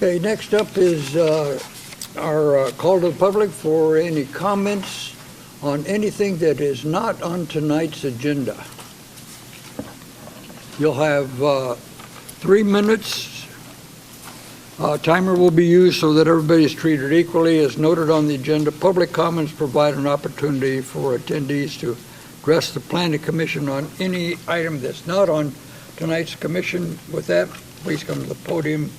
Okay, next up is our call to the public for any comments on anything that is not on tonight's agenda. You'll have 3 minutes. Timer will be used so that everybody is treated equally. As noted on the agenda, public comments provide an opportunity for attendees to address the Planning Commission on any item that's not on tonight's commission. With that, please come to the podium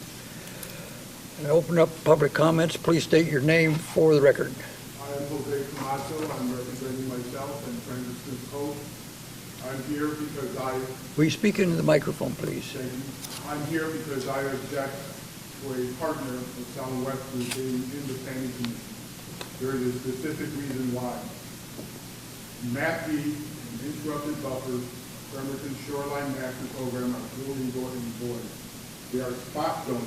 and open up public comments. Please state your name for the record. I am Jose Camacho. I'm representing myself and Friends of Smith Cove. I'm here because Will you speak into the microphone, please? I'm here because I object to a partner of Southwest Group being in the planning commission. There is a specific reason why. Map B and interrupted buffers, Bremerton Shoreline Master Program are clearly void. They are spot zones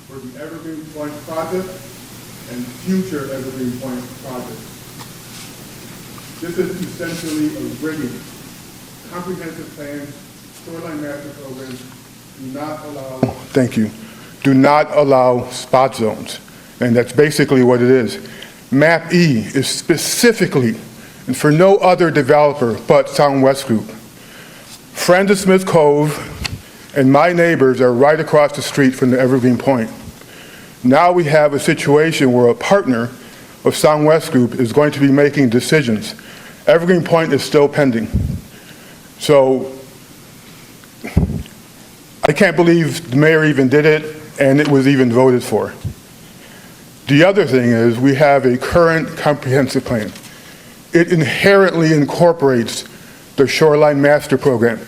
for the Evergreen Pointe project and future Evergreen Pointe projects. This is essentially a rigging. Comprehensive plans, Shoreline Master Programs do not allow... Thank you. Do not allow spot zones. And that's basically what it is. Map E is specifically and for no other developer but Southwest Group. Friends of Smith Cove and my neighbors are right across the street from the Evergreen Pointe. Now we have a situation where a partner of Southwest Group is going to be making decisions. Evergreen Pointe is still pending. So I can't believe the mayor even did it and it was even voted for. The other thing is we have a current comprehensive plan. It inherently incorporates the Shoreline Master Program,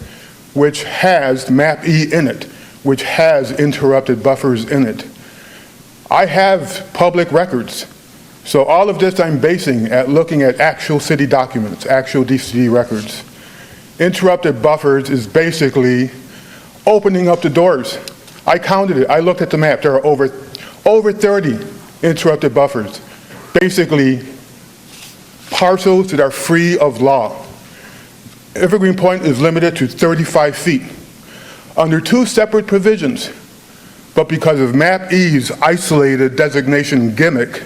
which has Map E in it, which has interrupted buffers in it. I have public records. So all of this I'm basing at looking at actual city documents, actual DCD records. Interrupted buffers is basically opening up the doors. I counted it. I looked at the map. There are over 30 interrupted buffers. Basically, parcels that are free of law. Evergreen Pointe is limited to 35 feet under 2 separate provisions. But because of Map E's isolated designation gimmick,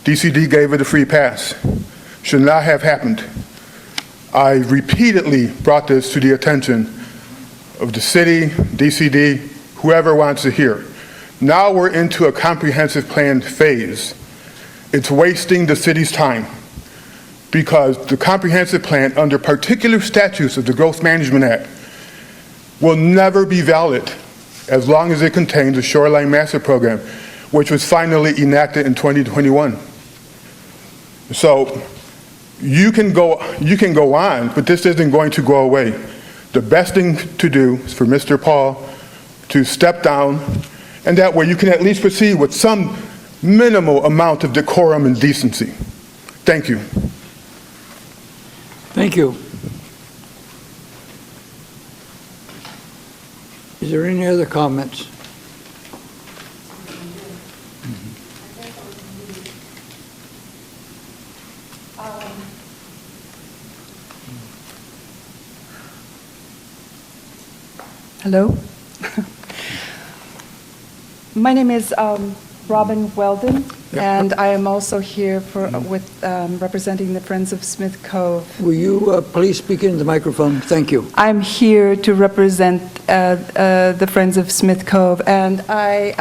DCD gave it a free pass. Should not have happened. I repeatedly brought this to the attention of the city, DCD, whoever wants to hear. Now we're into a comprehensive plan phase. It's wasting the city's time because the comprehensive plan under particular statutes of the Growth Management Act will never be valid as long as it contains a Shoreline Master Program, which was finally enacted in 2021. So you can go on, but this isn't going to go away. The best thing to do is for Mr. Paauw to step down, and that way you can at least proceed with some minimal amount of decorum and decency. Thank you. Thank you. Is there any other comments? Hello. My name is Robin Weldon, and I am also here representing the Friends of Smith Cove. Will you please speak into the microphone? Thank you. I'm here to represent the Friends of Smith Cove, and I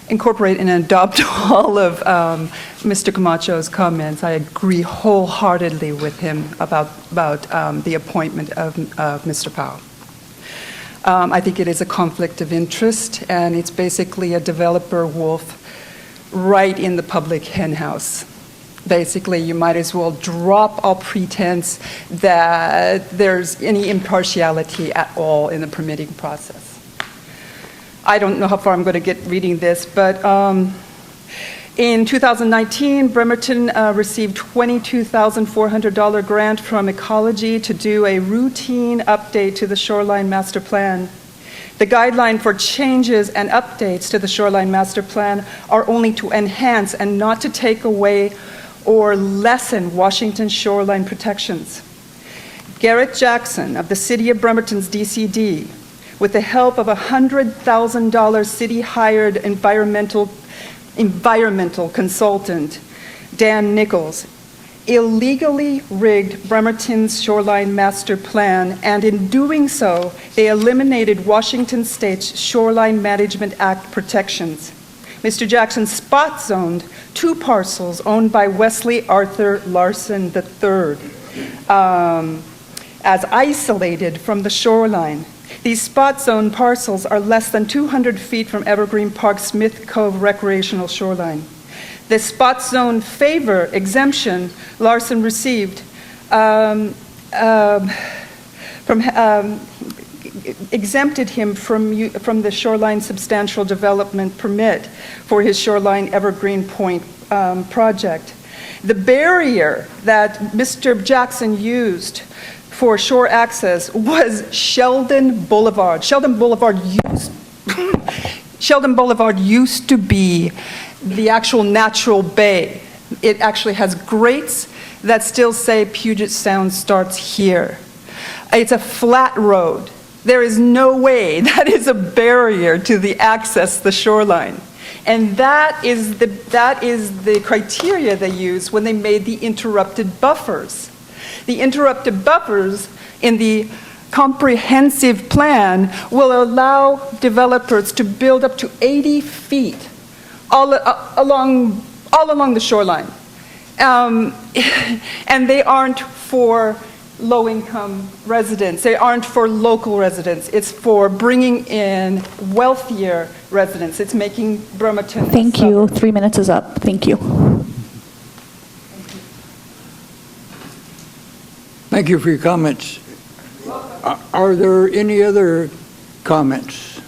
incorporate and adopt all of Mr. Camacho's comments. I agree wholeheartedly with him about the appointment of Mr. Paauw. I think it is a conflict of interest, and it's basically a developer wolf right in the public henhouse. Basically, you might as well drop all pretense that there's any impartiality at all in the permitting process. I don't know how far I'm going to get reading this, but in 2019, Bremerton received $22,400 grant from Ecology to do a routine update to the Shoreline Master Plan. The guideline for changes and updates to the Shoreline Master Plan are only to enhance and not to take away or lessen Washington's shoreline protections. Garrett Jackson of the City of Bremerton's DCD with the help of a $100,000 city-hired environmental consultant, Dan Nichols, illegally rigged Bremerton's Shoreline Master Plan, and in doing so, they eliminated Washington State's Shoreline Management Act protections. Mr. Jackson spot zoned 2 parcels owned by Wesley Arthur Larson III as isolated from the shoreline. These spot zone parcels are less than 200 feet from Evergreen Park Smith Cove recreational shoreline. The spot zone favor exemption Larson received exempted him from the shoreline substantial development permit for his Shoreline Evergreen Pointe project. The barrier that Mr. Jackson used for shore access was Sheldon Boulevard. Sheldon Boulevard used to be the actual natural bay. It actually has grates that still say Puget Sound starts here. It's a flat road. There is no way that is a barrier to the access the shoreline. And that is the criteria they used when they made the interrupted buffers. The interrupted buffers in the comprehensive plan will allow developers to build up to 80 feet all along the shoreline. And they aren't for low-income residents. They aren't for local residents. It's for bringing in wealthier residents. It's making Bremerton a Thank you. suburb. 3 minutes is up. Thank you. Thank you for your comments. Are there any other comments?